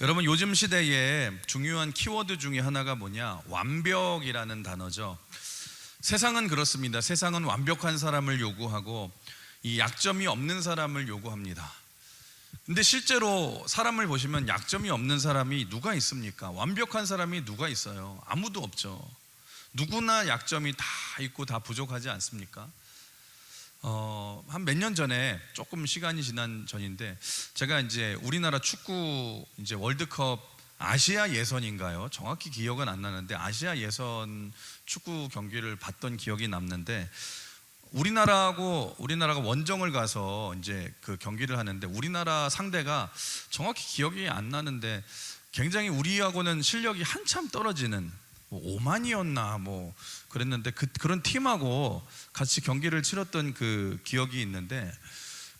여러분, 요즘 시대에 중요한 키워드 중에 하나가 뭐냐? 완벽이라는 단어죠. 세상은 그렇습니다. 세상은 완벽한 사람을 요구하고 이 약점이 없는 사람을 요구합니다. 근데 실제로 사람을 보시면 약점이 없는 사람이 누가 있습니까? 완벽한 사람이 누가 있어요? 아무도 없죠. 누구나 약점이 다 있고 다 부족하지 않습니까? 한 몇 년 전에, 조금 시간이 지난 전인데, 제가 이제 우리나라 축구 이제 월드컵 아시아 예선인가요? 정확히 기억은 안 나는데 아시아 예선 축구 경기를 봤던 기억이 남는데, 우리나라가 원정을 가서 이제 그 경기를 하는데, 우리나라 상대가 정확히 기억이 안 나는데 굉장히 우리하고는 실력이 한참 떨어지는, 오만이었나 뭐 그랬는데 그런 팀하고 같이 경기를 치렀던 그 기억이 있는데,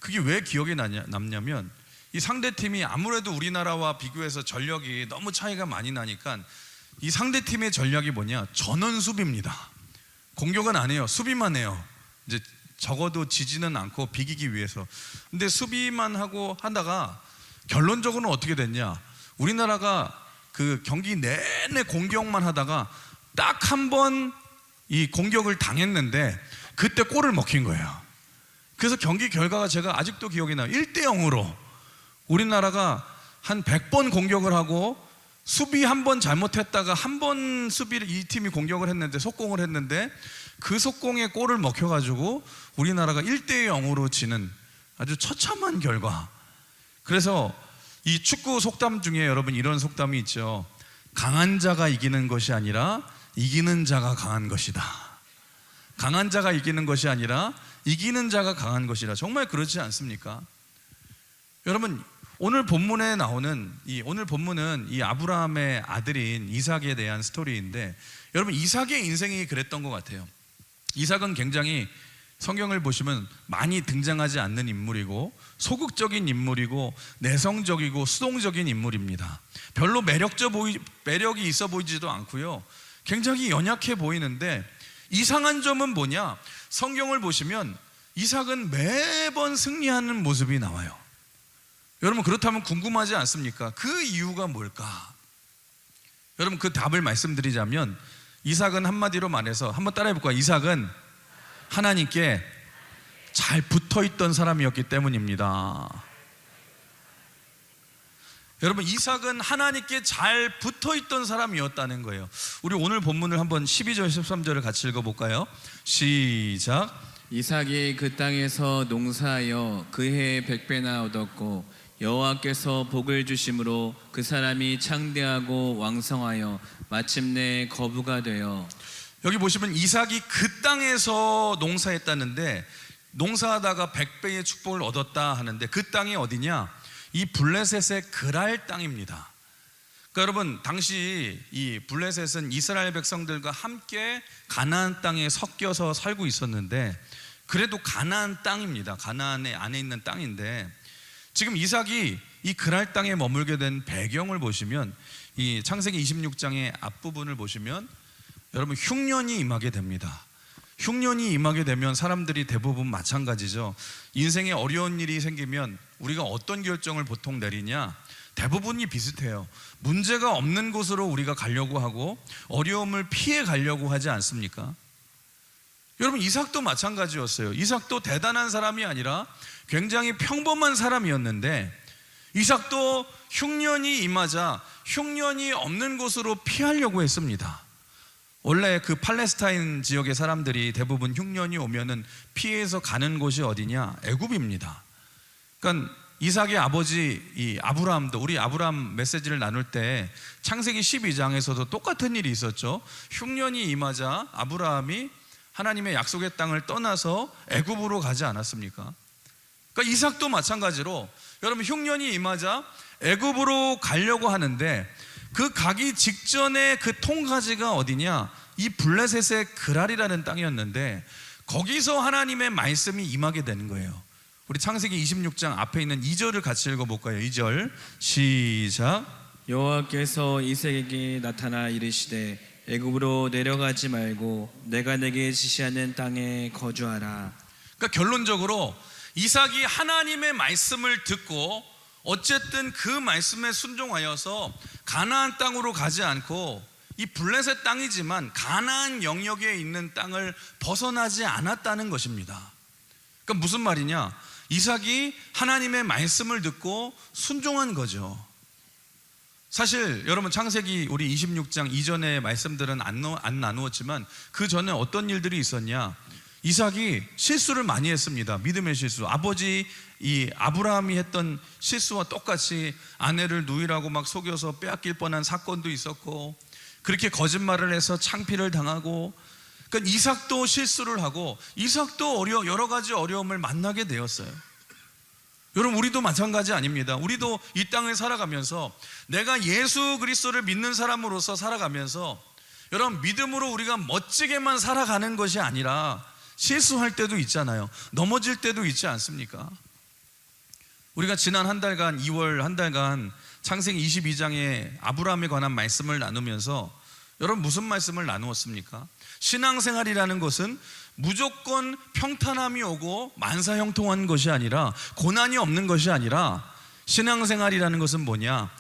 그게 왜 기억이 남냐면, 이 상대팀이 아무래도 우리나라와 비교해서 전력이 너무 차이가 많이 나니까 이 상대팀의 전략이 뭐냐? 전원 수비입니다. 공격은 안 해요. 수비만 해요. 이제 적어도 지지는 않고 비기기 위해서. 근데 수비만 하고 하다가 결론적으로는 어떻게 됐냐? 우리나라가 그 경기 내내 공격만 하다가 딱 한 번 이 공격을 당했는데 그때 골을 먹힌 거예요. 그래서 경기 결과가 제가 아직도 기억이 나요. 1대0으로 우리나라가 한 100번 공격을 하고 수비 한 번 잘못했다가 한 번 수비를 이 팀이 공격을 했는데, 속공을 했는데 그 속공에 골을 먹혀가지고 우리나라가 1대0으로 지는 아주 처참한 결과. 그래서 이 축구 속담 중에 여러분 이런 속담이 있죠. 강한 자가 이기는 것이 아니라 이기는 자가 강한 것이다. 강한 자가 이기는 것이 아니라 이기는 자가 강한 것이다. 정말 그렇지 않습니까? 여러분, 오늘 본문에 나오는 오늘 본문은 이 아브라함의 아들인 이삭에 대한 스토리인데, 여러분, 이삭의 인생이 그랬던 것 같아요. 이삭은 굉장히 성경을 보시면 많이 등장하지 않는 인물이고 소극적인 인물이고 내성적이고 수동적인 인물입니다. 별로 매력이 있어 보이지도 않고요. 굉장히 연약해 보이는데, 이상한 점은 뭐냐? 성경을 보시면 이삭은 매번 승리하는 모습이 나와요. 여러분, 그렇다면 궁금하지 않습니까? 그 이유가 뭘까? 여러분, 그 답을 말씀드리자면, 이삭은 한마디로 말해서 한번 따라해 볼까요? 이삭은 하나님께 잘 붙어있던 사람이었기 때문입니다. 여러분, 이삭은 하나님께 잘 붙어있던 사람이었다는 거예요. 우리 오늘 본문을 한번 12절 13절을 같이 읽어볼까요? 시작. 이삭이 그 땅에서 농사하여 그 해에 100배나 얻었고 여호와께서 복을 주심으로 그 사람이 창대하고 왕성하여 마침내 거부가 되어. 여기 보시면 이삭이 그 땅에서 농사했다는데, 농사하다가 100배의 축복을 얻었다 하는데, 그 땅이 어디냐? 이 블레셋의 그랄 땅입니다. 그러니까 여러분, 당시 이 블레셋은 이스라엘 백성들과 함께 가나안 땅에 섞여서 살고 있었는데, 그래도 가나안 땅입니다. 가나안 안에 있는 땅인데, 지금 이삭이 이 그랄 땅에 머물게 된 배경을 보시면, 이 창세기 26장의 앞부분을 보시면 여러분, 흉년이 임하게 됩니다. 흉년이 임하게 되면 사람들이 대부분 마찬가지죠. 인생에 어려운 일이 생기면 우리가 어떤 결정을 보통 내리냐? 대부분이 비슷해요. 문제가 없는 곳으로 우리가 가려고 하고 어려움을 피해 가려고 하지 않습니까? 여러분, 이삭도 마찬가지였어요. 이삭도 대단한 사람이 아니라 굉장히 평범한 사람이었는데, 이삭도 흉년이 임하자 흉년이 없는 곳으로 피하려고 했습니다. 원래 그 팔레스타인 지역의 사람들이 대부분 흉년이 오면은 피해서 가는 곳이 어디냐? 애굽입니다. 그러니까 이삭의 아버지 이 아브라함도, 우리 아브라함 메시지를 나눌 때 창세기 12장에서도 똑같은 일이 있었죠. 흉년이 임하자 아브라함이 하나님의 약속의 땅을 떠나서 애굽으로 가지 않았습니까? 그러니까 이삭도 마찬가지로 여러분, 흉년이 임하자 애굽으로 가려고 하는데, 그 가기 직전에 그 통가지가 어디냐? 이 블레셋의 그랄이라는 땅이었는데, 거기서 하나님의 말씀이 임하게 되는 거예요. 우리 창세기 26장 앞에 있는 2절을 같이 읽어볼까요? 2절 시작. 여호와께서 이삭에게 나타나 이르시되 애굽으로 내려가지 말고 내가 내게 지시하는 땅에 거주하라. 그러니까 결론적으로 이삭이 하나님의 말씀을 듣고 어쨌든 그 말씀에 순종하여서 가나안 땅으로 가지 않고 이 블레셋 땅이지만 가나안 영역에 있는 땅을 벗어나지 않았다는 것입니다. 그러니까 무슨 말이냐? 이삭이 하나님의 말씀을 듣고 순종한 거죠. 사실 여러분 창세기 우리 26장 이전의 말씀들은 안 나누었지만 그 전에 어떤 일들이 있었냐? 이삭이 실수를 많이 했습니다. 믿음의 실수. 아버지 이 아브라함이 했던 실수와 똑같이 아내를 누이라고 막 속여서 빼앗길 뻔한 사건도 있었고, 그렇게 거짓말을 해서 창피를 당하고, 그러니까 이삭도 실수를 하고 이삭도 여러 가지 어려움을 만나게 되었어요. 여러분 우리도 마찬가지 아닙니다. 우리도 이 땅을 살아가면서 내가 예수 그리스도를 믿는 사람으로서 살아가면서 여러분 믿음으로 우리가 멋지게만 살아가는 것이 아니라 실수할 때도 있잖아요. 넘어질 때도 있지 않습니까? 우리가 지난 한 달간 2월 한 달간 창세기 22장에 아브라함에 관한 말씀을 나누면서 여러분 무슨 말씀을 나누었습니까? 신앙생활이라는 것은 무조건 평탄함이 오고 만사형통한 것이 아니라, 고난이 없는 것이 아니라, 신앙생활이라는 것은 뭐냐?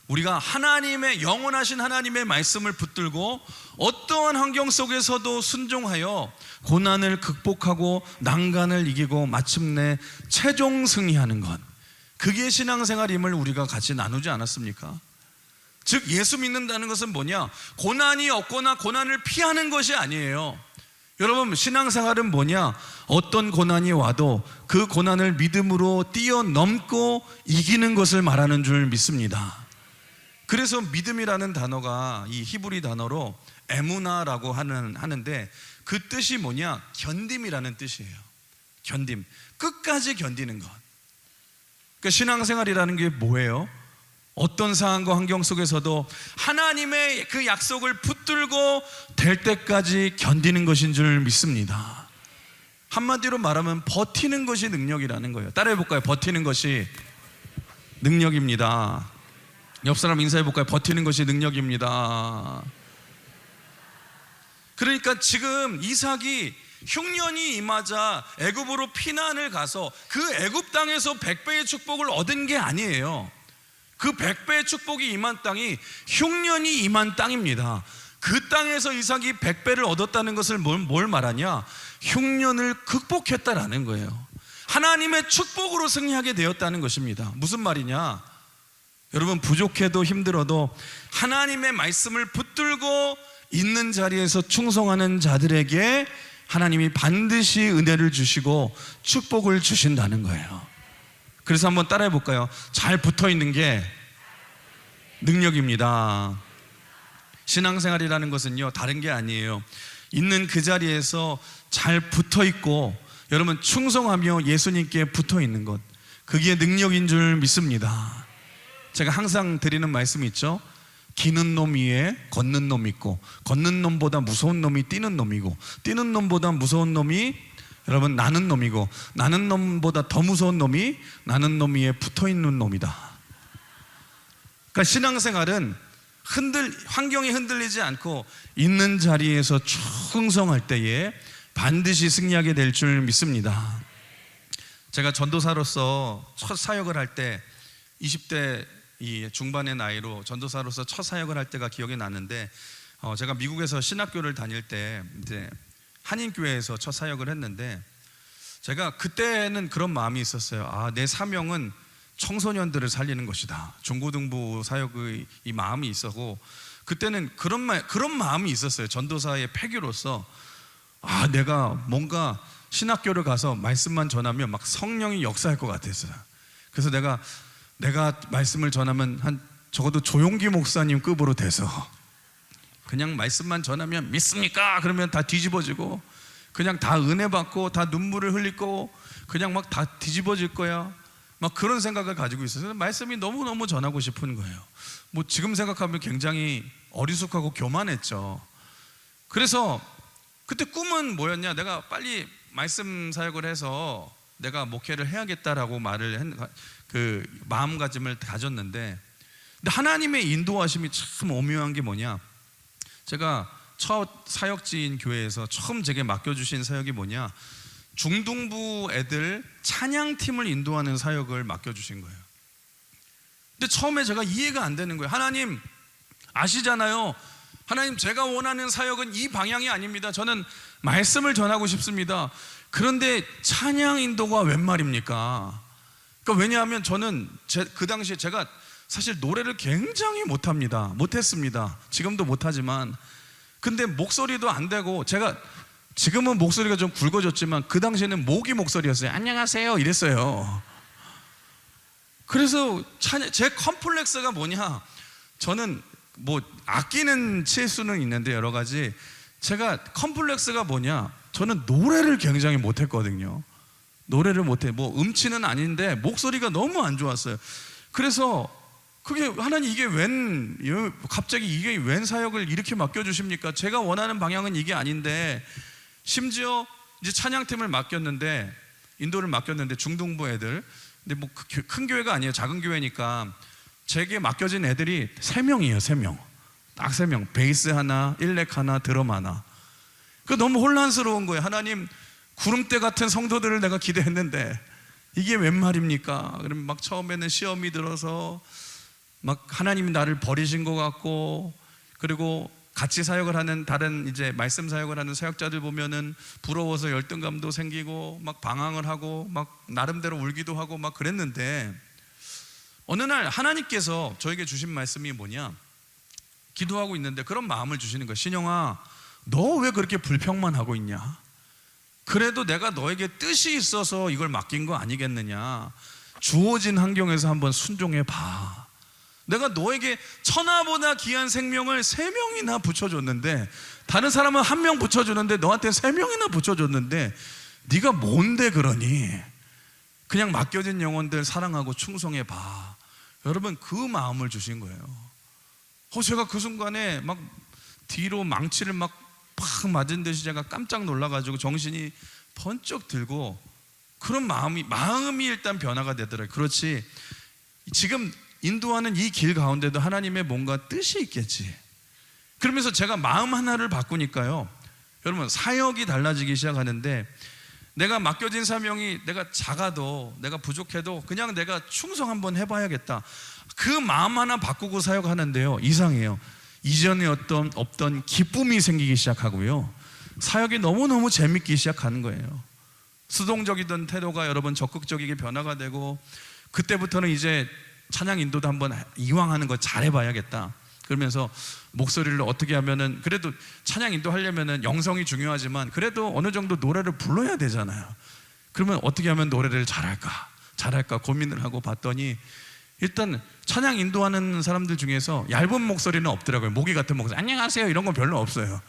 우리가 하나님의 영원하신 하나님의 말씀을 붙들고 어떠한 환경 속에서도 순종하여 고난을 극복하고 난간을 이기고 마침내 최종 승리하는 것, 그게 신앙생활임을 우리가 같이 나누지 않았습니까? 즉 예수 믿는다는 것은 뭐냐? 고난이 없거나 고난을 피하는 것이 아니에요. 여러분 신앙생활은 뭐냐? 어떤 고난이 와도 그 고난을 믿음으로 뛰어넘고 이기는 것을 말하는 줄 믿습니다. 그래서 믿음이라는 단어가 이 히브리 단어로 에무나라고 하는데 그 뜻이 뭐냐? 견딤이라는 뜻이에요. 견딤, 끝까지 견디는 것. 그러니까 신앙생활이라는 게 뭐예요? 어떤 상황과 환경 속에서도 하나님의 그 약속을 붙들고 될 때까지 견디는 것인 줄 믿습니다. 한마디로 말하면 버티는 것이 능력이라는 거예요. 따라해 볼까요? 버티는 것이 능력입니다. 옆 사람 인사해 볼까요? 버티는 것이 능력입니다. 그러니까 지금 이삭이 흉년이 임하자 애굽으로 피난을 가서 그 애굽 땅에서 100배의 축복을 얻은 게 아니에요. 그 100배의 축복이 임한 땅이 흉년이 임한 땅입니다. 그 땅에서 이삭이 100배를 얻었다는 것을 뭘 말하냐? 흉년을 극복했다라는 거예요. 하나님의 축복으로 승리하게 되었다는 것입니다. 무슨 말이냐? 여러분 부족해도 힘들어도 하나님의 말씀을 붙들고 있는 자리에서 충성하는 자들에게 하나님이 반드시 은혜를 주시고 축복을 주신다는 거예요. 그래서 한번 따라해 볼까요? 잘 붙어 있는 게 능력입니다. 신앙생활이라는 것은요 다른 게 아니에요. 있는 그 자리에서 잘 붙어 있고 여러분 충성하며 예수님께 붙어 있는 것, 그게 능력인 줄 믿습니다. 제가 항상 드리는 말씀이 있죠. 기는 놈 위에 걷는 놈 있고, 걷는 놈보다 무서운 놈이 뛰는 놈이고, 뛰는 놈보다 무서운 놈이 여러분 나는 놈이고, 나는 놈보다 더 무서운 놈이 나는 놈 위에 붙어있는 놈이다. 그러니까 신앙생활은 환경이 흔들리지 않고 있는 자리에서 충성할 때에 반드시 승리하게 될 줄 믿습니다. 제가 전도사로서 첫 사역을 할 때 20대 이 중반의 나이로 전도사로서 첫 사역을 할 때가 기억이 나는데, 제가 미국에서 신학교를 다닐 때 이제 한인교회에서 첫 사역을 했는데, 제가 그때는 그런 마음이 있었어요. 아, 내 사명은 청소년들을 살리는 것이다. 중고등부 사역의 이 마음이 있었고, 그때는 그런 마음이 있었어요. 전도사의 패기로서 아, 내가 뭔가 신학교를 가서 말씀만 전하면 막 성령이 역사할 것 같았어요. 그래서 내가 말씀을 전하면 한 적어도 조용기 목사님 급으로 돼서 그냥 말씀만 전하면 믿습니까? 그러면 다 뒤집어지고 그냥 다 은혜 받고 다 눈물을 흘리고 그냥 막 다 뒤집어질 거야. 막 그런 생각을 가지고 있어서 말씀이 너무너무 전하고 싶은 거예요. 뭐 지금 생각하면 굉장히 어리숙하고 교만했죠. 그래서 그때 꿈은 뭐였냐? 내가 빨리 말씀 사역을 해서 내가 목회를 해야겠다라고 그 마음가짐을 가졌는데, 근데 하나님의 인도하심이 참 오묘한 게 뭐냐? 제가 첫 사역지인 교회에서 처음 제게 맡겨주신 사역이 뭐냐? 중등부 애들 찬양팀을 인도하는 사역을 맡겨주신 거예요. 근데 처음에 제가 이해가 안 되는 거예요. 하나님 아시잖아요. 하나님, 제가 원하는 사역은 이 방향이 아닙니다. 저는 말씀을 전하고 싶습니다. 그런데 찬양 인도가 웬 말입니까? 그러니까 왜냐하면 저는 그 당시에 제가 사실 노래를 굉장히 못했습니다. 지금도 못하지만, 근데 목소리도 안 되고, 제가 지금은 목소리가 좀 굵어졌지만 그 당시에는 모기 목소리였어요. 안녕하세요 이랬어요. 그래서 제 컴플렉스가 뭐냐, 저는 뭐 아끼는 치수는 있는데 여러 가지, 제가 컴플렉스가 뭐냐, 저는 노래를 굉장히 못했거든요. 노래를 못해. 뭐 음치는 아닌데 목소리가 너무 안 좋았어요. 그래서 그게 하나님, 이게 갑자기 이게 웬 사역을 이렇게 맡겨주십니까? 제가 원하는 방향은 이게 아닌데, 심지어 이제 찬양팀을 맡겼는데, 인도를 맡겼는데 중등부 애들, 근데 뭐 큰 교회가 아니에요. 작은 교회니까 제게 맡겨진 애들이 3명이에요. 3명, 딱 3명. 베이스 하나, 일렉 하나, 드럼 하나. 그 너무 혼란스러운 거예요. 하나님, 구름대 같은 성도들을 내가 기대했는데 이게 웬 말입니까? 그러면 막 처음에는 시험이 들어서 막 하나님이 나를 버리신 것 같고, 그리고 같이 사역을 하는 다른 이제 말씀 사역을 하는 사역자들 보면은 부러워서 열등감도 생기고 막 방황을 하고 막 나름대로 울기도 하고 막 그랬는데, 어느 날 하나님께서 저에게 주신 말씀이 뭐냐, 기도하고 있는데 그런 마음을 주시는 거예요. 신영아, 너 왜 그렇게 불평만 하고 있냐? 그래도 내가 너에게 뜻이 있어서 이걸 맡긴 거 아니겠느냐? 주어진 환경에서 한번 순종해 봐. 내가 너에게 천하보다 귀한 생명을 3명이나 붙여줬는데, 다른 사람은 1명 붙여주는데 너한테 3명이나 붙여줬는데 네가 뭔데 그러니? 그냥 맡겨진 영혼들 사랑하고 충성해 봐. 여러분, 그 마음을 주신 거예요. 제가 그 순간에 막 뒤로 망치를 막 팍 맞은 듯이 제가 깜짝 놀라가지고 정신이 번쩍 들고, 그런 마음이 일단 변화가 되더라고요. 그렇지, 지금 인도하는 이 길 가운데도 하나님의 뭔가 뜻이 있겠지. 그러면서 제가 마음 하나를 바꾸니까요, 여러분, 사역이 달라지기 시작하는데, 내가 맡겨진 사명이 내가 작아도 내가 부족해도 그냥 내가 충성 한번 해봐야겠다, 그 마음 하나 바꾸고 사역하는데요, 이상해요. 이전에 없던 기쁨이 생기기 시작하고요, 사역이 너무너무 재밌기 시작하는 거예요. 수동적이던 태도가 여러분 적극적이게 변화가 되고, 그때부터는 이제 찬양 인도도 한번 이왕 하는 거 잘해봐야겠다, 그러면서 목소리를 어떻게 하면은, 그래도 찬양 인도 하려면은 영성이 중요하지만 그래도 어느 정도 노래를 불러야 되잖아요. 그러면 어떻게 하면 노래를 잘할까 고민을 하고 봤더니, 일단 찬양 인도하는 사람들 중에서 얇은 목소리는 없더라고요. 모기 같은 목소리, 안녕하세요 이런 건 별로 없어요.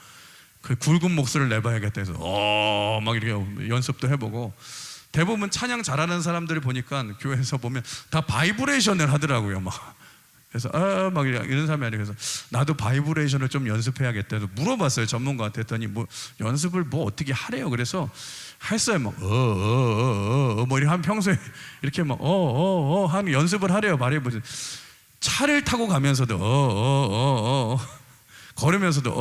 그 굵은 목소리를 내봐야겠다 해서 막 이렇게 연습도 해보고, 대부분 찬양 잘하는 사람들을 보니까 교회에서 보면 다 바이브레이션을 하더라고요. 막 그래서 막 이런 사람이 아니고, 그래서 나도 바이브레이션을 좀 연습해야겠다 해서 물어봤어요, 전문가한테. 했더니 뭐 연습을 뭐 어떻게 하래요. 그래서 했어요. 막 뭐 이렇게 하면 평소에 이렇게 막 하면 연습을 하래요. 말해보세요. 차를 타고 가면서도 걸으면서도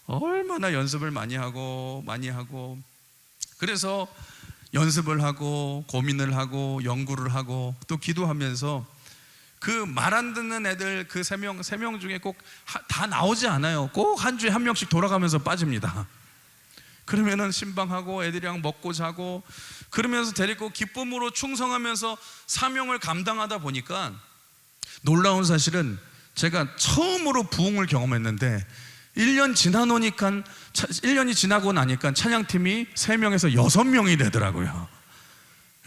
얼마나 연습을 많이 하고 그래서 연습을 하고 고민을 하고 연구를 하고 또 기도하면서, 그 말 안 듣는 애들 그 3명 중에 꼭 다 나오지 않아요. 꼭 한 주에 1명씩 돌아가면서 빠집니다. 그러면은 신방하고 애들이랑 먹고 자고 그러면서 데리고 기쁨으로 충성하면서 사명을 감당하다 보니까, 놀라운 사실은 제가 처음으로 부흥을 경험했는데 1년이 지나고 나니까 찬양팀이 3명에서 6명이 되더라고요.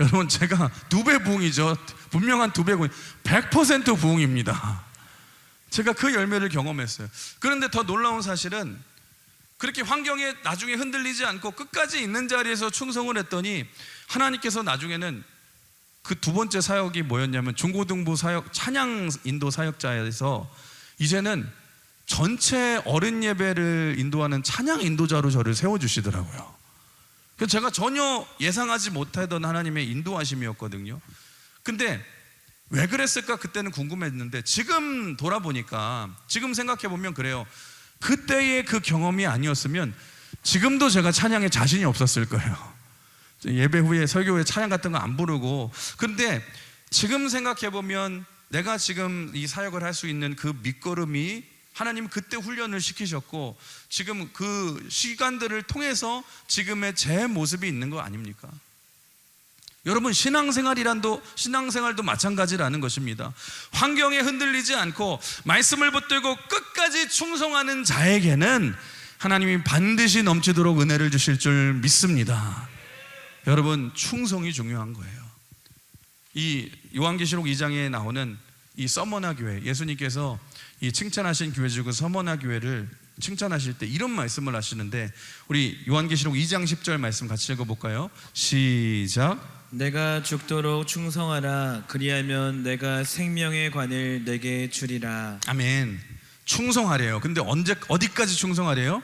여러분, 제가 2배 부흥이죠. 분명한 2배 부흥, 100% 부흥입니다. 제가 그 열매를 경험했어요. 그런데 더 놀라운 사실은, 그렇게 환경에 나중에 흔들리지 않고 끝까지 있는 자리에서 충성을 했더니, 하나님께서 나중에는 그 2번째 사역이 뭐였냐면, 중고등부 사역, 찬양 인도 사역자에서 이제는 전체 어른 예배를 인도하는 찬양 인도자로 저를 세워주시더라고요. 그래서 제가 전혀 예상하지 못하던 하나님의 인도하심이었거든요. 근데 왜 그랬을까 그때는 궁금했는데, 지금 돌아보니까, 지금 생각해보면 그래요. 그때의 그 경험이 아니었으면 지금도 제가 찬양에 자신이 없었을 거예요. 예배 후에 설교 후에 찬양 같은 거 안 부르고. 근데 지금 생각해 보면 내가 지금 이 사역을 할 수 있는 그 밑거름이 하나님 그때 훈련을 시키셨고 지금 그 시간들을 통해서 지금의 제 모습이 있는 거 아닙니까? 여러분, 신앙생활도 마찬가지라는 것입니다. 환경에 흔들리지 않고 말씀을 붙들고 끝까지 충성하는 자에게는 하나님이 반드시 넘치도록 은혜를 주실 줄 믿습니다. 여러분, 충성이 중요한 거예요. 이 요한계시록 2장에 나오는 이 서머나 교회, 예수님께서 이 칭찬하신 교회 중에 서머나 교회를 칭찬하실 때 이런 말씀을 하시는데, 우리 요한계시록 2장 10절 말씀 같이 읽어볼까요? 시작. 내가 죽도록 충성하라. 그리하면 내가 생명의 관을 내게 주리라. 아멘. 충성하래요. 근데 어디까지 충성하래요?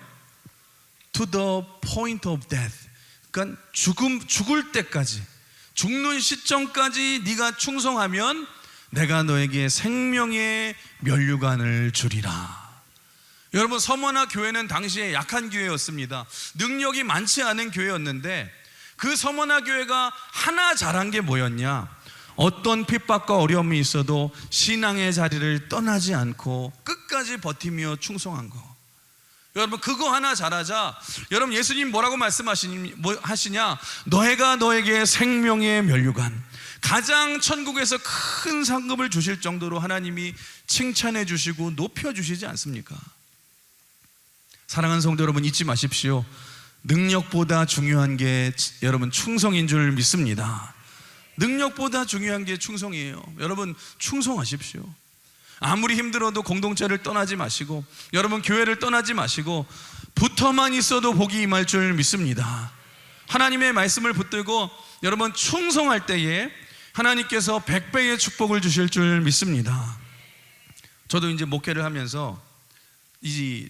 To the point of death. 그러니까 죽을 때까지, 죽는 시점까지 네가 충성하면 내가 너에게 생명의 면류관을 주리라. 여러분, 서머나 교회는 당시에 약한 교회였습니다. 능력이 많지 않은 교회였는데 그 서머나 교회가 하나 잘한 게 뭐였냐? 어떤 핍박과 어려움이 있어도 신앙의 자리를 떠나지 않고 끝까지 버티며 충성한 거. 여러분, 그거 하나 잘하자. 여러분, 예수님 뭐라고 말씀하시냐? 너희가 너에게 생명의 면류관, 가장 천국에서 큰 상급을 주실 정도로 하나님이 칭찬해 주시고 높여 주시지 않습니까? 사랑하는 성도 여러분, 잊지 마십시오. 능력보다 중요한 게 여러분 충성인 줄 믿습니다. 능력보다 중요한 게 충성이에요. 여러분, 충성하십시오. 아무리 힘들어도 공동체를 떠나지 마시고, 여러분 교회를 떠나지 마시고, 붙어만 있어도 복이 임할 줄 믿습니다. 하나님의 말씀을 붙들고 여러분 충성할 때에 하나님께서 100배의 축복을 주실 줄 믿습니다. 저도 이제 목회를 하면서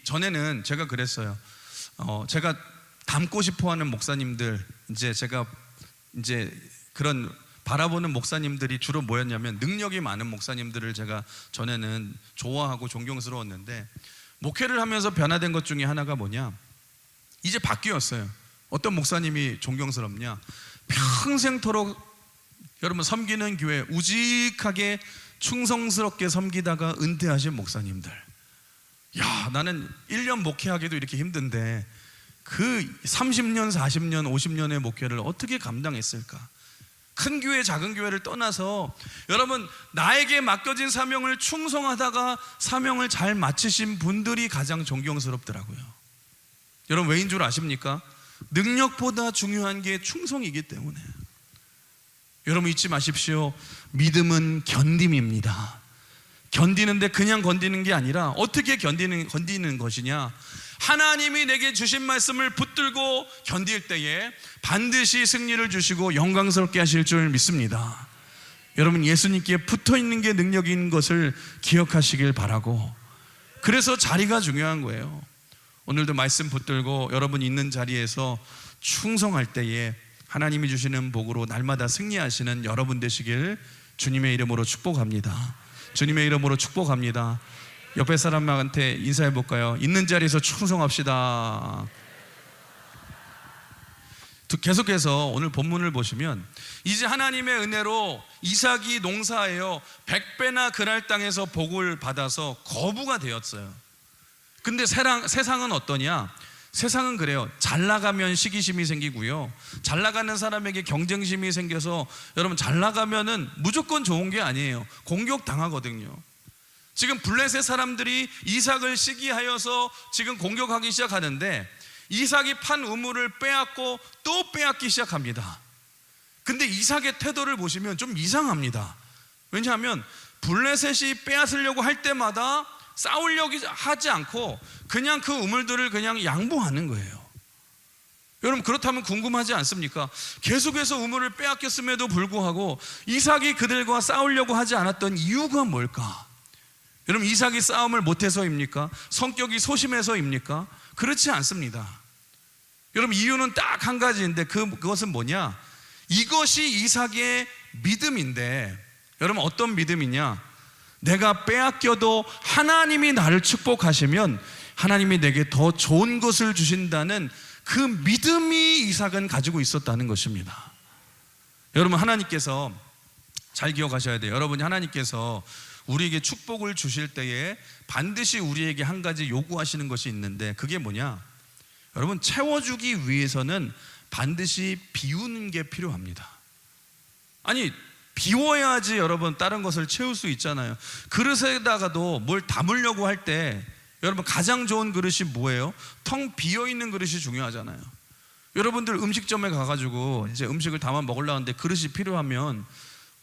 전에는 제가 그랬어요. 제가 닮고 싶어하는 목사님들, 제가 그런 바라보는 목사님들이 주로 뭐였냐면 능력이 많은 목사님들을 제가 전에는 좋아하고 존경스러웠는데, 목회를 하면서 변화된 것 중에 하나가 뭐냐? 이제 바뀌었어요. 어떤 목사님이 존경스럽냐? 평생토록 여러분 섬기는 교회 우직하게 충성스럽게 섬기다가 은퇴하신 목사님들. 야, 나는 1년 목회하기도 이렇게 힘든데 그 30년, 40년, 50년의 목회를 어떻게 감당했을까? 큰 교회, 작은 교회를 떠나서 여러분 나에게 맡겨진 사명을 충성하다가 사명을 잘 마치신 분들이 가장 존경스럽더라고요. 여러분, 왜인 줄 아십니까? 능력보다 중요한 게 충성이기 때문에. 여러분, 잊지 마십시오. 믿음은 견딤입니다. 견디는데 그냥 견디는 게 아니라 어떻게 견디는 것이냐? 하나님이 내게 주신 말씀을 붙들고 견딜 때에 반드시 승리를 주시고 영광스럽게 하실 줄 믿습니다. 여러분, 예수님께 붙어있는 게 능력인 것을 기억하시길 바라고, 그래서 자리가 중요한 거예요. 오늘도 말씀 붙들고 여러분 있는 자리에서 충성할 때에 하나님이 주시는 복으로 날마다 승리하시는 여러분 되시길 주님의 이름으로 축복합니다. 주님의 이름으로 축복합니다. 옆에 사람한테 인사해 볼까요? 있는 자리에서 충성합시다. 계속해서 오늘 본문을 보시면 이제 하나님의 은혜로 이삭이 농사하여 100배나 그랄 땅에서 복을 받아서 거부가 되었어요. 근데 세상은 어떠냐? 세상은 그래요. 잘 나가면 시기심이 생기고요, 잘 나가는 사람에게 경쟁심이 생겨서 여러분 잘 나가면은 무조건 좋은 게 아니에요. 공격당하거든요. 지금 블레셋 사람들이 이삭을 시기하여서 지금 공격하기 시작하는데 이삭이 판 우물을 빼앗고 또 빼앗기 시작합니다. 근데 이삭의 태도를 보시면 좀 이상합니다. 왜냐하면 블레셋이 빼앗으려고 할 때마다 싸우려고 하지 않고 그냥 그 우물들을 그냥 양보하는 거예요. 여러분, 그렇다면 궁금하지 않습니까? 계속해서 우물을 빼앗겼음에도 불구하고 이삭이 그들과 싸우려고 하지 않았던 이유가 뭘까? 여러분, 이삭이 싸움을 못해서입니까? 성격이 소심해서입니까? 그렇지 않습니다. 여러분, 이유는 딱 한 가지인데 그것은 뭐냐? 이것이 이삭의 믿음인데, 여러분 어떤 믿음이냐? 내가 빼앗겨도 하나님이 나를 축복하시면 하나님이 내게 더 좋은 것을 주신다는 그 믿음이 이삭은 가지고 있었다는 것입니다. 여러분, 하나님께서 잘 기억하셔야 돼요. 여러분이 하나님께서 우리에게 축복을 주실 때에 반드시 우리에게 한 가지 요구하시는 것이 있는데, 그게 뭐냐? 여러분, 채워주기 위해서는 반드시 비우는 게 필요합니다. 아니, 비워야지 여러분 다른 것을 채울 수 있잖아요. 그릇에다가도 뭘 담으려고 할 때 여러분 가장 좋은 그릇이 뭐예요? 텅 비어있는 그릇이 중요하잖아요. 여러분들 음식점에 가가지고 이제 음식을 담아 먹으려고 하는데 그릇이 필요하면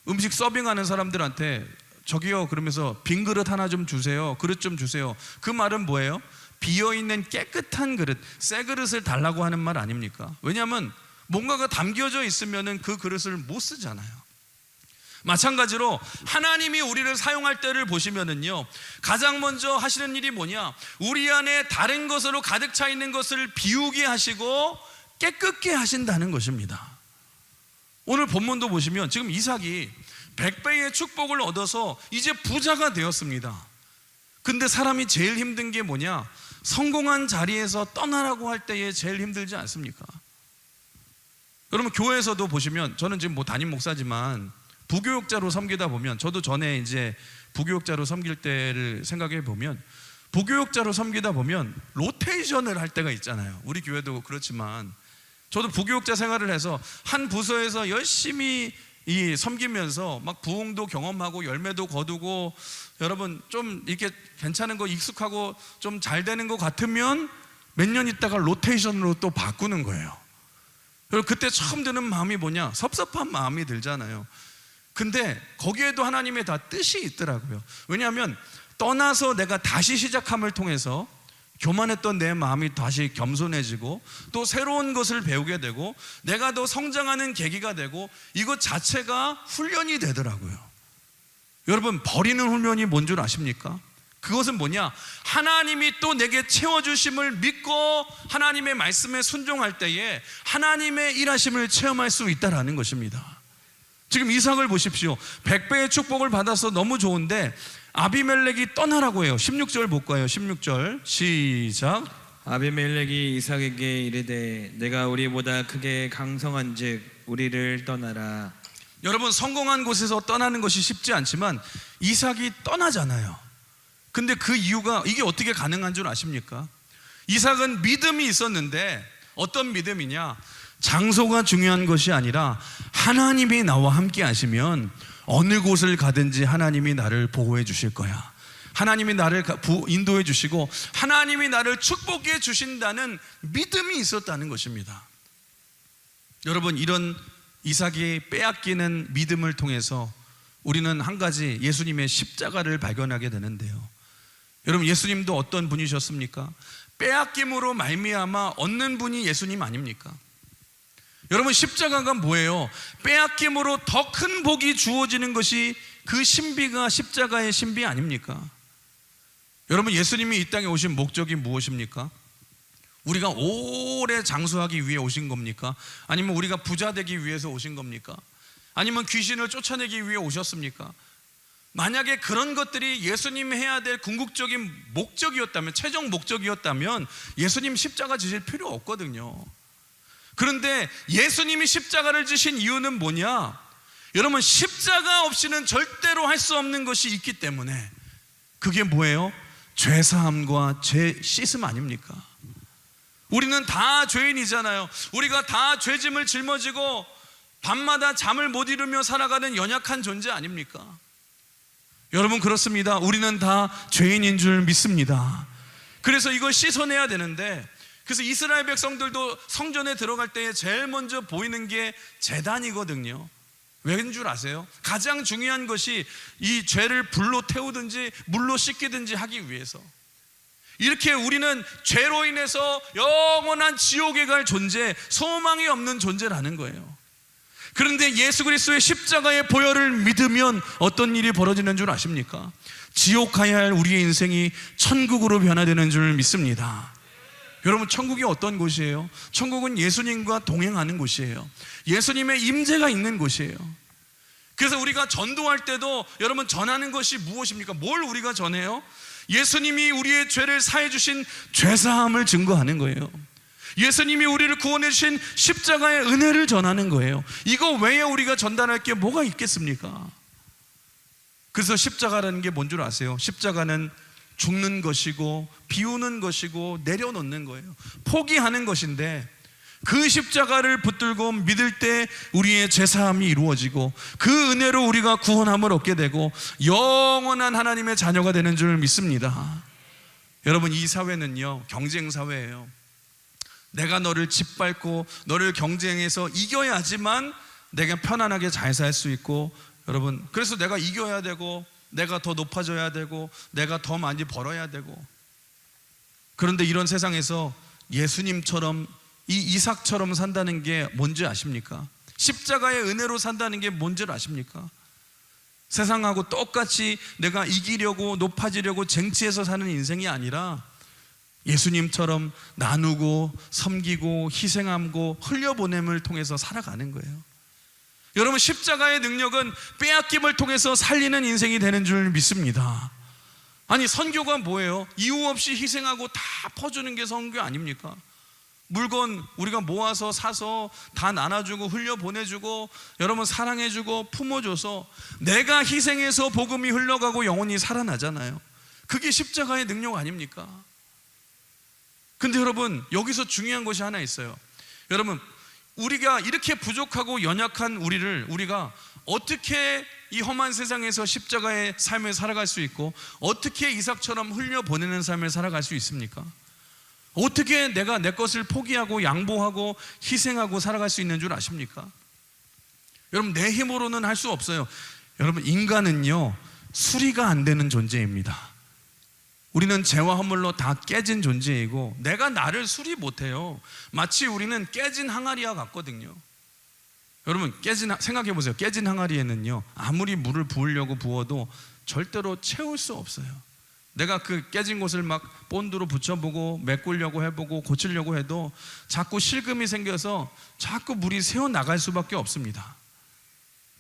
음식 서빙하는 사람들한테 저기요 그러면서 빈 그릇 하나 좀 주세요, 그릇 좀 주세요. 그 말은 뭐예요? 비어있는 깨끗한 그릇, 새 그릇을 달라고 하는 말 아닙니까? 왜냐하면 뭔가가 담겨져 있으면 그 그릇을 못 쓰잖아요. 마찬가지로 하나님이 우리를 사용할 때를 보시면은요, 가장 먼저 하시는 일이 뭐냐? 우리 안에 다른 것으로 가득 차 있는 것을 비우게 하시고 깨끗게 하신다는 것입니다. 오늘 본문도 보시면 지금 이삭이 100배의 축복을 얻어서 이제 부자가 되었습니다. 근데 사람이 제일 힘든 게 뭐냐? 성공한 자리에서 떠나라고 할 때에 제일 힘들지 않습니까? 여러분, 교회에서도 보시면, 저는 지금 뭐 담임 목사지만 부교육자로 섬기다 보면, 저도 전에 이제 부교육자로 섬길 때를 생각해 보면, 부교육자로 섬기다 보면 로테이션을 할 때가 있잖아요. 우리 교회도 그렇지만 저도 부교육자 생활을 해서 한 부서에서 열심히 섬기면서 막 부흥도 경험하고 열매도 거두고, 여러분 좀 이렇게 괜찮은 거 익숙하고 좀 잘 되는 것 같으면 몇 년 있다가 로테이션으로 또 바꾸는 거예요. 그리고 그때 처음 드는 마음이 뭐냐? 섭섭한 마음이 들잖아요. 근데 거기에도 하나님의 다 뜻이 있더라고요. 왜냐하면 떠나서 내가 다시 시작함을 통해서 교만했던 내 마음이 다시 겸손해지고 또 새로운 것을 배우게 되고 내가 더 성장하는 계기가 되고, 이것 자체가 훈련이 되더라고요. 여러분, 버리는 훈련이 뭔 줄 아십니까? 그것은 뭐냐? 하나님이 또 내게 채워주심을 믿고 하나님의 말씀에 순종할 때에 하나님의 일하심을 체험할 수 있다는 것입니다. 지금 이삭을 보십시오. 100배의 축복을 받아서 너무 좋은데 아비멜렉이 떠나라고 해요. 16절 볼까요? 16절 시작. 아비멜렉이 이삭에게 이르되 내가 우리보다 크게 강성한즉 우리를 떠나라. 여러분, 성공한 곳에서 떠나는 것이 쉽지 않지만 이삭이 떠나잖아요. 근데 그 이유가, 이게 어떻게 가능한 줄 아십니까? 이삭은 믿음이 있었는데, 어떤 믿음이냐? 장소가 중요한 것이 아니라 하나님이 나와 함께 하시면 어느 곳을 가든지 하나님이 나를 보호해 주실 거야, 하나님이 나를 인도해 주시고 하나님이 나를 축복해 주신다는 믿음이 있었다는 것입니다. 여러분, 이런 이삭이 빼앗기는 믿음을 통해서 우리는 한 가지 예수님의 십자가를 발견하게 되는데요. 여러분, 예수님도 어떤 분이셨습니까? 빼앗김으로 말미암아 얻는 분이 예수님 아닙니까? 여러분, 십자가가 뭐예요? 빼앗김으로 더 큰 복이 주어지는 것이 그 신비가 십자가의 신비 아닙니까? 여러분, 예수님이 이 땅에 오신 목적이 무엇입니까? 우리가 오래 장수하기 위해 오신 겁니까? 아니면 우리가 부자 되기 위해서 오신 겁니까? 아니면 귀신을 쫓아내기 위해 오셨습니까? 만약에 그런 것들이 예수님이 해야 될 궁극적인 목적이었다면, 최종 목적이었다면 예수님 십자가 지실 필요 없거든요. 그런데 예수님이 십자가를 지신 이유는 뭐냐? 여러분, 십자가 없이는 절대로 할 수 없는 것이 있기 때문에, 그게 뭐예요? 죄사함과 죄 씻음 아닙니까? 우리는 다 죄인이잖아요. 우리가 다 죄짐을 짊어지고 밤마다 잠을 못 이루며 살아가는 연약한 존재 아닙니까? 여러분, 그렇습니다. 우리는 다 죄인인 줄 믿습니다. 그래서 이걸 씻어내야 되는데, 그래서 이스라엘 백성들도 성전에 들어갈 때에 제일 먼저 보이는 게 제단이거든요. 왜인 줄 아세요? 가장 중요한 것이 이 죄를 불로 태우든지 물로 씻기든지 하기 위해서. 이렇게 우리는 죄로 인해서 영원한 지옥에 갈 존재, 소망이 없는 존재라는 거예요. 그런데 예수 그리스도의 십자가의 보혈을 믿으면 어떤 일이 벌어지는 줄 아십니까? 지옥 가야 할 우리의 인생이 천국으로 변화되는 줄 믿습니다. 여러분, 천국이 어떤 곳이에요? 천국은 예수님과 동행하는 곳이에요. 예수님의 임재가 있는 곳이에요. 그래서 우리가 전도할 때도 여러분, 전하는 것이 무엇입니까? 뭘 우리가 전해요? 예수님이 우리의 죄를 사해 주신 죄사함을 증거하는 거예요. 예수님이 우리를 구원해 주신 십자가의 은혜를 전하는 거예요. 이거 외에 우리가 전달할 게 뭐가 있겠습니까? 그래서 십자가라는 게 뭔 줄 아세요? 십자가는 죽는 것이고 비우는 것이고 내려놓는 거예요. 포기하는 것인데, 그 십자가를 붙들고 믿을 때 우리의 죄사함이 이루어지고 그 은혜로 우리가 구원함을 얻게 되고 영원한 하나님의 자녀가 되는 줄 믿습니다. 여러분, 이 사회는요, 경쟁 사회예요. 내가 너를 짓밟고 너를 경쟁해서 이겨야지만 내가 편안하게 잘 살 수 있고, 여러분, 그래서 내가 이겨야 되고 내가 더 높아져야 되고 내가 더 많이 벌어야 되고. 그런데 이런 세상에서 예수님처럼, 이 이삭처럼 산다는 게 뭔지 아십니까? 십자가의 은혜로 산다는 게 뭔지를 아십니까? 세상하고 똑같이 내가 이기려고 높아지려고 쟁취해서 사는 인생이 아니라 예수님처럼 나누고 섬기고 희생하고 흘려보냄을 통해서 살아가는 거예요. 여러분, 십자가의 능력은 빼앗김을 통해서 살리는 인생이 되는 줄 믿습니다. 아니, 선교가 뭐예요? 이유 없이 희생하고 다 퍼주는 게 선교 아닙니까? 물건 우리가 모아서 사서 다 나눠주고 흘려보내주고 여러분 사랑해주고 품어줘서 내가 희생해서 복음이 흘러가고 영혼이 살아나잖아요. 그게 십자가의 능력 아닙니까? 근데 여러분, 여기서 중요한 것이 하나 있어요. 여러분, 우리가 이렇게 부족하고 연약한 우리가 어떻게 이 험한 세상에서 십자가의 삶을 살아갈 수 있고 어떻게 이삭처럼 흘려보내는 삶을 살아갈 수 있습니까? 어떻게 내가 내 것을 포기하고 양보하고 희생하고 살아갈 수 있는 줄 아십니까? 여러분, 내 힘으로는 할 수 없어요. 여러분, 인간은요, 수리가 안 되는 존재입니다. 우리는 죄와 허물로 다 깨진 존재이고 내가 나를 수리 못해요. 마치 우리는 깨진 항아리와 같거든요. 여러분, 생각해 보세요. 깨진 항아리에는요, 아무리 물을 부으려고 부어도 절대로 채울 수 없어요. 내가 그 깨진 곳을 막 본드로 붙여보고 메꾸려고 해보고 고치려고 해도 자꾸 실금이 생겨서 자꾸 물이 새어나갈 수밖에 없습니다.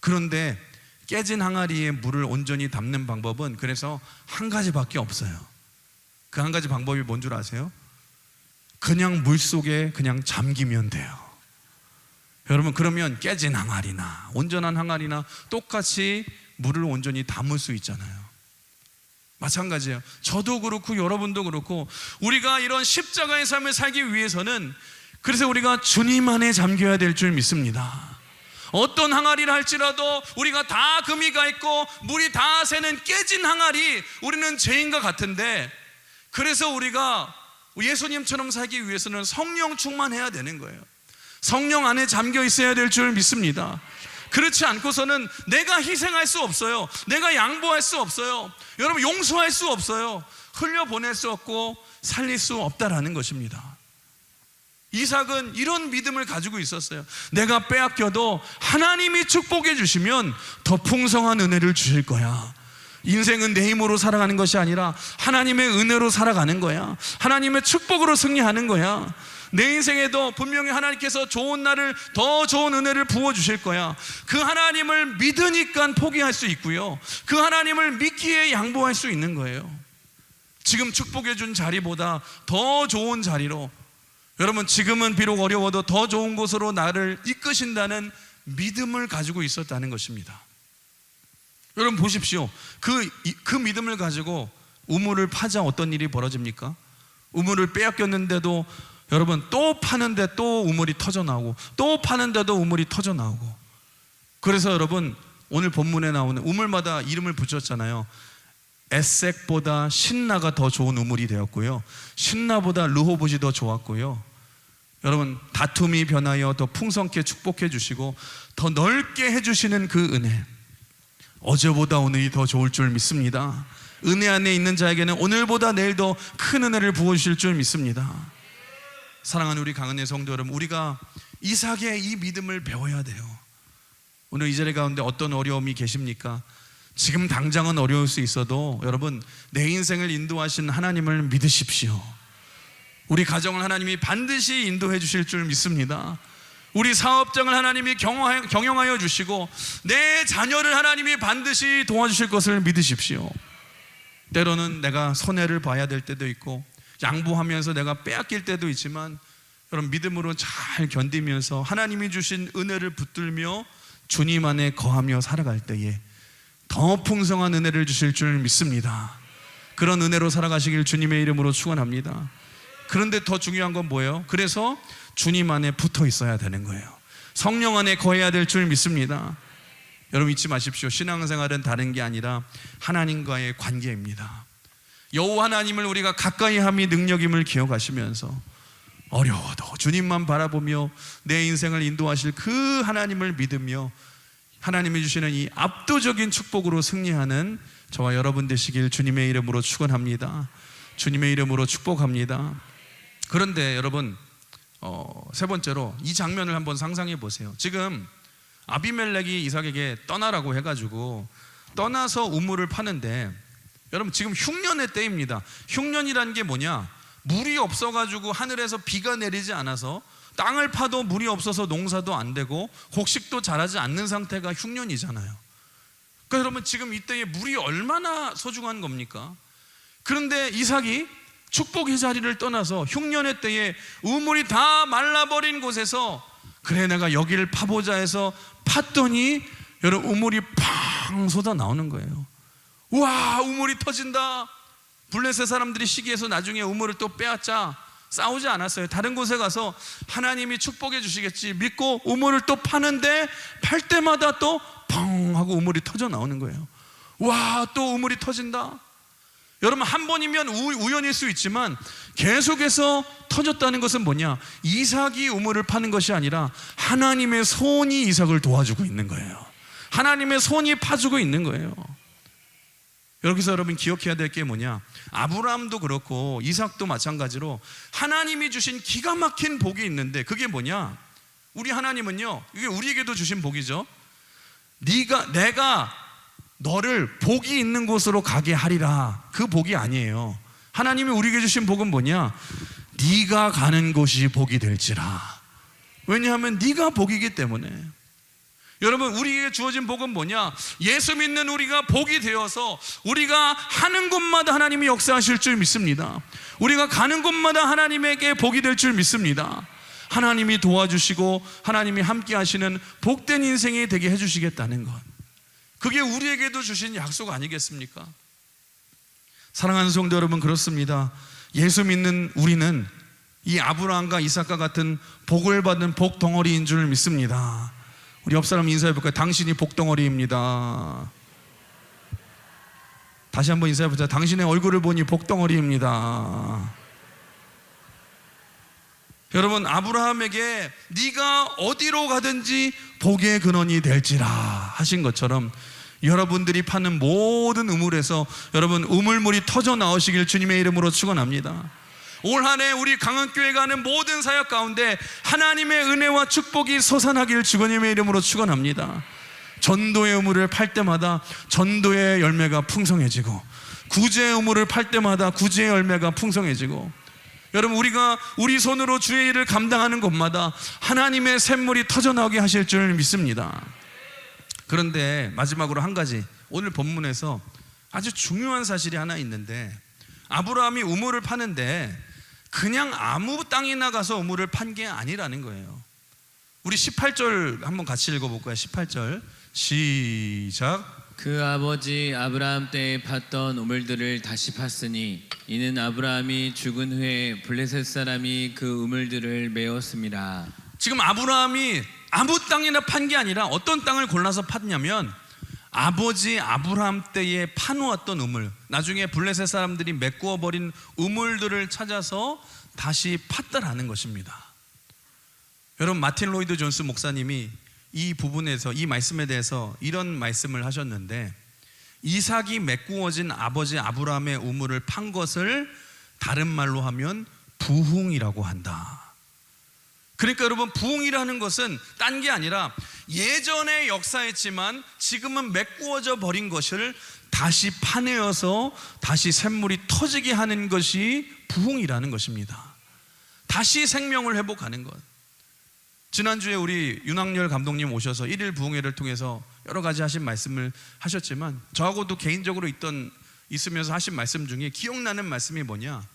그런데 깨진 항아리에 물을 온전히 담는 방법은 그래서 한 가지밖에 없어요. 그 한 가지 방법이 뭔 줄 아세요? 그냥 물 속에 그냥 잠기면 돼요. 여러분, 그러면 깨진 항아리나 온전한 항아리나 똑같이 물을 온전히 담을 수 있잖아요. 마찬가지예요. 저도 그렇고 여러분도 그렇고 우리가 이런 십자가의 삶을 살기 위해서는 그래서 우리가 주님 안에 잠겨야 될 줄 믿습니다. 어떤 항아리를 할지라도 우리가 다 금이 가 있고 물이 다 새는 깨진 항아리, 우리는 죄인과 같은데, 그래서 우리가 예수님처럼 살기 위해서는 성령 충만해야 되는 거예요. 성령 안에 잠겨 있어야 될 줄 믿습니다. 그렇지 않고서는 내가 희생할 수 없어요. 내가 양보할 수 없어요. 여러분, 용서할 수 없어요. 흘려보낼 수 없고 살릴 수 없다라는 것입니다. 이삭은 이런 믿음을 가지고 있었어요. 내가 빼앗겨도 하나님이 축복해 주시면 더 풍성한 은혜를 주실 거야. 인생은 내 힘으로 살아가는 것이 아니라 하나님의 은혜로 살아가는 거야. 하나님의 축복으로 승리하는 거야. 내 인생에도 분명히 하나님께서 좋은 날을, 더 좋은 은혜를 부어주실 거야. 그 하나님을 믿으니까 포기할 수 있고요, 그 하나님을 믿기에 양보할 수 있는 거예요. 지금 축복해 준 자리보다 더 좋은 자리로, 여러분, 지금은 비록 어려워도 더 좋은 곳으로 나를 이끄신다는 믿음을 가지고 있었다는 것입니다. 여러분 보십시오. 그 믿음을 가지고 우물을 파자 어떤 일이 벌어집니까? 우물을 빼앗겼는데도 여러분 또 파는데 또 우물이 터져 나오고 또 파는데도 우물이 터져 나오고. 그래서 여러분 오늘 본문에 나오는 우물마다 이름을 붙였잖아요. 에색보다 신나가 더 좋은 우물이 되었고요, 신나보다 르호봇이 더 좋았고요, 여러분 다툼이 변하여 더 풍성케 축복해 주시고 더 넓게 해주시는 그 은혜, 어제보다 오늘이 더 좋을 줄 믿습니다. 은혜 안에 있는 자에게는 오늘보다 내일 더 큰 은혜를 부어주실 줄 믿습니다. 사랑하는 우리 강은혜 성도 여러분, 우리가 이삭의 이 믿음을 배워야 돼요. 오늘 이 자리 가운데 어떤 어려움이 계십니까? 지금 당장은 어려울 수 있어도 여러분 내 인생을 인도하신 하나님을 믿으십시오. 우리 가정을 하나님이 반드시 인도해 주실 줄 믿습니다. 우리 사업장을 하나님이 경영하여 주시고 내 자녀를 하나님이 반드시 도와주실 것을 믿으십시오. 때로는 내가 손해를 봐야 될 때도 있고 양보하면서 내가 빼앗길 때도 있지만 여러분 믿음으로 잘 견디면서 하나님이 주신 은혜를 붙들며 주님 안에 거하며 살아갈 때에 더 풍성한 은혜를 주실 줄 믿습니다. 그런 은혜로 살아가시길 주님의 이름으로 축원합니다. 그런데 더 중요한 건 뭐예요? 그래서 주님 안에 붙어 있어야 되는 거예요. 성령 안에 거해야 될 줄 믿습니다. 여러분 잊지 마십시오. 신앙생활은 다른 게 아니라 하나님과의 관계입니다. 여호와 하나님을 우리가 가까이 함이 능력임을 기억하시면서 어려워도 주님만 바라보며 내 인생을 인도하실 그 하나님을 믿으며 하나님이 주시는 이 압도적인 축복으로 승리하는 저와 여러분 되시길 주님의 이름으로 축원합니다. 주님의 이름으로 축복합니다. 그런데 여러분 세 번째로 이 장면을 한번 상상해 보세요. 지금 아비멜렉이 이삭에게 떠나라고 해가지고 떠나서 우물을 파는데 여러분 지금 흉년의 때입니다. 흉년이라는 게 뭐냐? 물이 없어가지고 하늘에서 비가 내리지 않아서 땅을 파도 물이 없어서 농사도 안 되고 곡식도 자라지 않는 상태가 흉년이잖아요. 그러니까 여러분 지금 이때에 물이 얼마나 소중한 겁니까? 그런데 이삭이 축복의 자리를 떠나서 흉년의 때에 우물이 다 말라버린 곳에서 그래 내가 여기를 파보자 해서 팠더니 여러분 우물이 팡 쏟아 나오는 거예요. 우와 우물이 터진다. 블레셋 사람들이 시기해서 나중에 우물을 또 빼앗자 싸우지 않았어요. 다른 곳에 가서 하나님이 축복해 주시겠지 믿고 우물을 또 파는데 팔 때마다 또 펑 하고 우물이 터져 나오는 거예요. 와 또 우물이 터진다. 여러분 한 번이면 우연일 수 있지만 계속해서 터졌다는 것은 뭐냐? 이삭이 우물을 파는 것이 아니라 하나님의 손이 이삭을 도와주고 있는 거예요. 하나님의 손이 파주고 있는 거예요. 여기서 여러분 기억해야 될 게 뭐냐? 아브라함도 그렇고 이삭도 마찬가지로 하나님이 주신 기가 막힌 복이 있는데 그게 뭐냐? 우리 하나님은요 이게 우리에게도 주신 복이죠. 내가 너를 복이 있는 곳으로 가게 하리라. 그 복이 아니에요. 하나님이 우리에게 주신 복은 뭐냐? 네가 가는 곳이 복이 될지라. 왜냐하면 네가 복이기 때문에. 여러분 우리에게 주어진 복은 뭐냐? 예수 믿는 우리가 복이 되어서 우리가 하는 곳마다 하나님이 역사하실 줄 믿습니다. 우리가 가는 곳마다 하나님에게 복이 될 줄 믿습니다. 하나님이 도와주시고 하나님이 함께 하시는 복된 인생이 되게 해주시겠다는 것, 그게 우리에게도 주신 약속 아니겠습니까? 사랑하는 성도 여러분, 그렇습니다. 예수 믿는 우리는 이 아브라함과 이삭과 같은 복을 받은 복덩어리인 줄 믿습니다. 우리 옆 사람 인사해 볼까요? 당신이 복덩어리입니다. 다시 한번 인사해 보자. 당신의 얼굴을 보니 복덩어리입니다. 여러분 아브라함에게 네가 어디로 가든지 복의 근원이 될지라 하신 것처럼 여러분들이 파는 모든 우물에서 여러분 우물물이 터져 나오시길 주님의 이름으로 축원합니다. 올 한 해 우리 강원교회가 하는 모든 사역 가운데 하나님의 은혜와 축복이 솟아나길 주님의 이름으로 축원합니다. 전도의 우물을 팔 때마다 전도의 열매가 풍성해지고 구제의 우물을 팔 때마다 구제의 열매가 풍성해지고 여러분 우리가 우리 손으로 주의 일을 감당하는 곳마다 하나님의 샘물이 터져나오게 하실 줄 믿습니다. 그런데 마지막으로 한 가지, 오늘 본문에서 아주 중요한 사실이 하나 있는데 아브라함이 우물을 파는데 그냥 아무 땅이나 가서 우물을 판 게 아니라는 거예요. 우리 18절 한번 같이 읽어볼까요? 18절 시작. 그 아버지 아브라함 때에 팠던 우물들을 다시 팠으니 이는 아브라함이 죽은 후에 블레셋 사람이 그 우물들을 메웠습니다. 지금 아브라함이 아무 땅이나 판 게 아니라 어떤 땅을 골라서 팠냐면 아버지 아브라함 때에 파놓았던 우물, 나중에 블레셋 사람들이 메꾸어 버린 우물들을 찾아서 다시 팠다라는 것입니다. 여러분 마틴 로이드 존스 목사님이 이 부분에서 이 말씀에 대해서 이런 말씀을 하셨는데, 이삭이 메꾸어진 아버지 아브라함의 우물을 판 것을 다른 말로 하면 부흥이라고 한다. 그러니까 여러분 부흥이라는 것은 딴 게 아니라 예전에 역사했지만 지금은 메꾸어져 버린 것을 다시 파내어서 다시 샘물이 터지게 하는 것이 부흥이라는 것입니다. 다시 생명을 회복하는 것. 지난주에 우리 윤학열 감독님 오셔서 1일 부흥회를 통해서 여러 가지 하신 말씀을 하셨지만 저하고도 개인적으로 있으면서 하신 말씀 중에 기억나는 말씀이 뭐냐,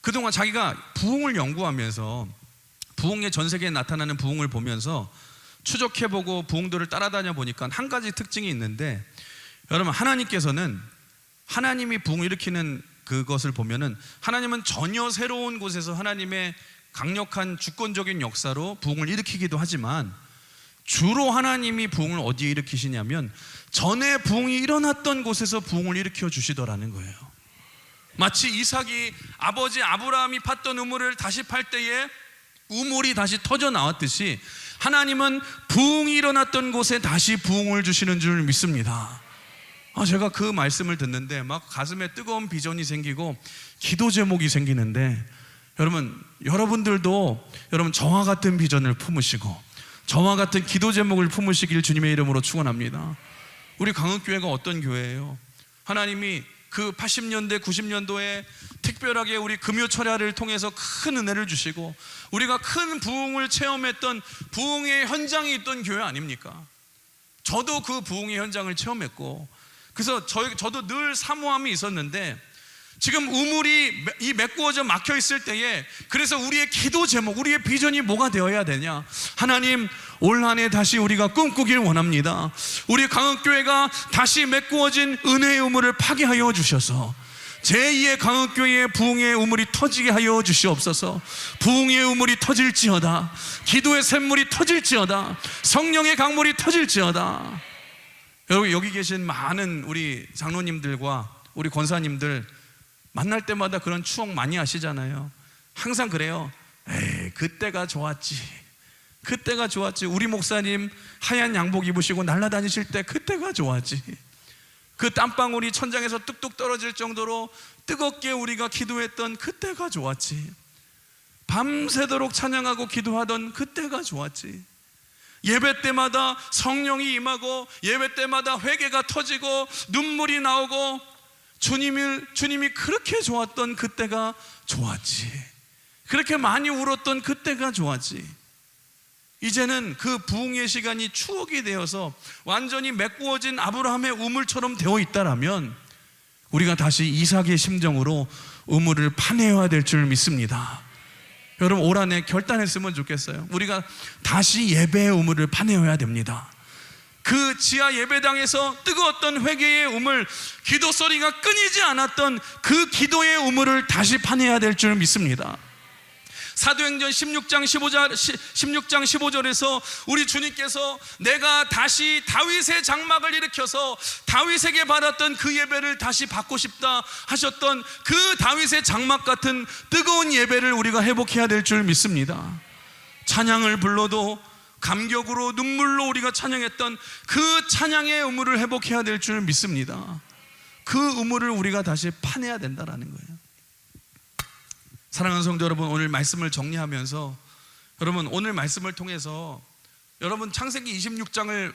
그동안 자기가 부흥을 연구하면서 부흥의 전 세계에 나타나는 부흥을 보면서 추적해보고 부흥도를 따라다녀 보니까 한 가지 특징이 있는데, 여러분, 하나님께서는 하나님이 부흥을 일으키는 그것을 보면은 하나님은 전혀 새로운 곳에서 하나님의 강력한 주권적인 역사로 부흥을 일으키기도 하지만 주로 하나님이 부흥을 어디에 일으키시냐면 전에 부흥이 일어났던 곳에서 부흥을 일으켜 주시더라는 거예요. 마치 이삭이 아버지 아브라함이 팠던 우물을 다시 팔 때에 우물이 다시 터져 나왔듯이 하나님은 부흥이 일어났던 곳에 다시 부흥을 주시는 줄 믿습니다. 제가 그 말씀을 듣는데 막 가슴에 뜨거운 비전이 생기고 기도 제목이 생기는데, 여러분들도 저와 같은 비전을 품으시고 저와 같은 기도 제목을 품으시길 주님의 이름으로 축원합니다. 우리 강흥교회가 어떤 교회예요? 하나님이 그 80년대 90년도에 특별하게 우리 금요 철야를 통해서 큰 은혜를 주시고 우리가 큰 부흥을 체험했던 부흥의 현장이 있던 교회 아닙니까? 저도 그 부흥의 현장을 체험했고, 그래서 저도 늘 사모함이 있었는데, 지금 우물이 이 메꾸어져 막혀 있을 때에 그래서 우리의 기도 제목, 우리의 비전이 뭐가 되어야 되냐? 하나님, 올 한 해 다시 우리가 꿈꾸길 원합니다. 우리 강흥교회가 다시 메꾸어진 은혜의 우물을 파괴하여 주셔서 제2의 강흥교회의 부흥의 우물이 터지게 하여 주시옵소서. 부흥의 우물이 터질지어다, 기도의 샘물이 터질지어다, 성령의 강물이 터질지어다. 여러분, 여기 계신 많은 우리 장로님들과 우리 권사님들 만날 때마다 그런 추억 많이 하시잖아요. 항상 그래요. 그때가 좋았지, 그때가 좋았지. 우리 목사님 하얀 양복 입으시고 날아다니실 때 그때가 좋았지. 그 땀방울이 천장에서 뚝뚝 떨어질 정도로 뜨겁게 우리가 기도했던 그때가 좋았지. 밤새도록 찬양하고 기도하던 그때가 좋았지. 예배 때마다 성령이 임하고 예배 때마다 회개가 터지고 눈물이 나오고 주님이 그렇게 좋았던 그때가 좋았지. 그렇게 많이 울었던 그때가 좋았지. 이제는 그 부흥의 시간이 추억이 되어서 완전히 메꾸어진 아브라함의 우물처럼 되어 있다라면 우리가 다시 이삭의 심정으로 우물을 파내야 될 줄 믿습니다. 여러분, 올 한 해 결단했으면 좋겠어요. 우리가 다시 예배의 우물을 파내야 됩니다. 그 지하 예배당에서 뜨거웠던 회개의 우물, 기도 소리가 끊이지 않았던 그 기도의 우물을 다시 파내야 될 줄 믿습니다. 사도행전 16장 15절에서 우리 주님께서 내가 다시 다윗의 장막을 일으켜서 다윗에게 받았던 그 예배를 다시 받고 싶다 하셨던 그 다윗의 장막 같은 뜨거운 예배를 우리가 회복해야 될 줄 믿습니다. 찬양을 불러도 감격으로 눈물로 우리가 찬양했던 그 찬양의 우물을 회복해야 될 줄 믿습니다. 그 우물을 우리가 다시 파내야 된다는 거예요. 사랑하는 성도 여러분, 오늘 말씀을 정리하면서 여러분, 오늘 말씀을 통해서 여러분 창세기 26장을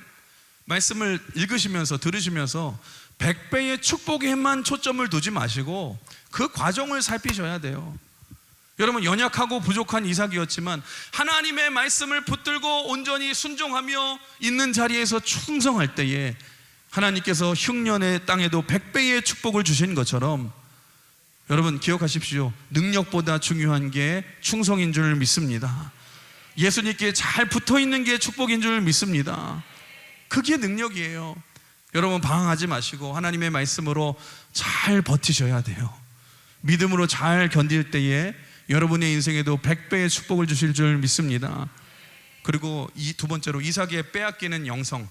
말씀을 읽으시면서 들으시면서 100배의 축복에만 초점을 두지 마시고 그 과정을 살피셔야 돼요. 여러분, 연약하고 부족한 이삭이었지만 하나님의 말씀을 붙들고 온전히 순종하며 있는 자리에서 충성할 때에 하나님께서 흉년의 땅에도 100배의 축복을 주신 것처럼 여러분 기억하십시오. 능력보다 중요한 게 충성인 줄 믿습니다. 예수님께 잘 붙어있는 게 축복인 줄 믿습니다. 그게 능력이에요. 여러분, 방황하지 마시고 하나님의 말씀으로 잘 버티셔야 돼요. 믿음으로 잘 견딜 때에 여러분의 인생에도 100배의 축복을 주실 줄 믿습니다. 그리고 두 번째로 이삭의 빼앗기는 영성.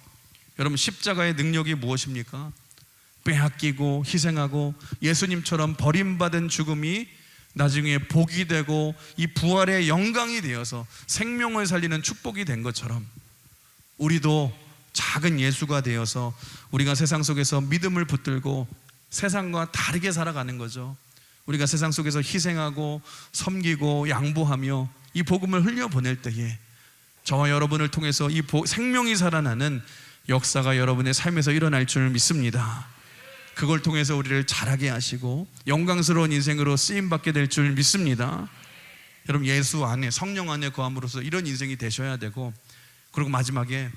여러분, 십자가의 능력이 무엇입니까? 빼앗기고 희생하고 예수님처럼 버림받은 죽음이 나중에 복이 되고 이 부활의 영광이 되어서 생명을 살리는 축복이 된 것처럼 우리도 작은 예수가 되어서 우리가 세상 속에서 믿음을 붙들고 세상과 다르게 살아가는 거죠. 우리가 세상 속에서 희생하고 섬기고 양보하며 이 복음을 흘려보낼 때에 저와 여러분을 통해서 이 생명이 살아나는 역사가 여러분의 삶에서 일어날 줄 믿습니다. 그걸 통해서 우리를 자라게 하시고 영광스러운 인생으로 쓰임받게 될 줄 믿습니다. 여러분, 예수 안에, 성령 안에 거함으로써 이런 인생이 되셔야 되고, 그리고 마지막에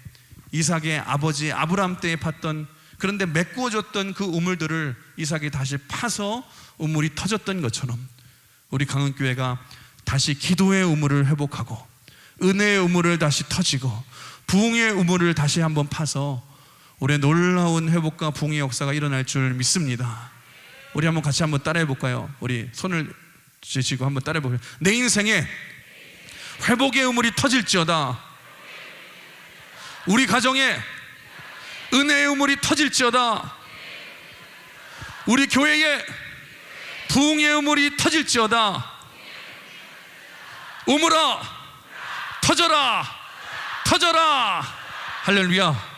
이삭의 아버지 아브라함 때에 팠던, 그런데 메꾸어졌던 그 우물들을 이삭이 다시 파서 우물이 터졌던 것처럼 우리 강흥교회가 다시 기도의 우물을 회복하고 은혜의 우물을 다시 터지고 부흥의 우물을 다시 한번 파서 올해 놀라운 회복과 부흥의 역사가 일어날 줄 믿습니다. 우리 한번 같이 한번 따라해 볼까요? 우리 손을 쥐시고 한번 따라해 볼까요? 내 인생에 회복의 우물이 터질지어다. 우리 가정에 은혜의 우물이 터질지어다. 우리 교회에 부흥의 우물이 터질지어다. 우물아 터져라, 터져라. 할렐루야.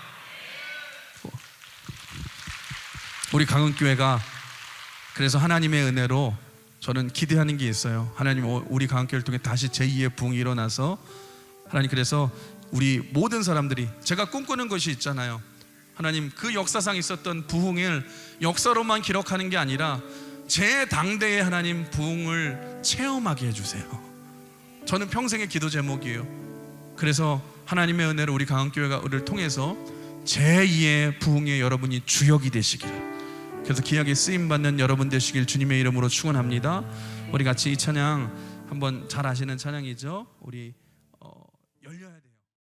우리 강은교회가 그래서 하나님의 은혜로 저는 기대하는 게 있어요. 하나님 우리 강은교회를 통해 다시 제2의 부흥이 일어나서 하나님, 그래서 우리 모든 사람들이, 제가 꿈꾸는 것이 있잖아요. 하나님, 그 역사상 있었던 부흥을 역사로만 기록하는 게 아니라 제 당대의 하나님 부흥을 체험하게 해주세요. 저는 평생의 기도 제목이에요. 그래서 하나님의 은혜로 우리 강원교회를 통해서 제2의 부흥의 여러분이 주역이 되시기를, 그래서 기약에 쓰임받는 여러분 되시길 주님의 이름으로 축원합니다. 우리 같이 이 찬양 한번 잘 아시는 찬양이죠. 우리 열려야 돼요.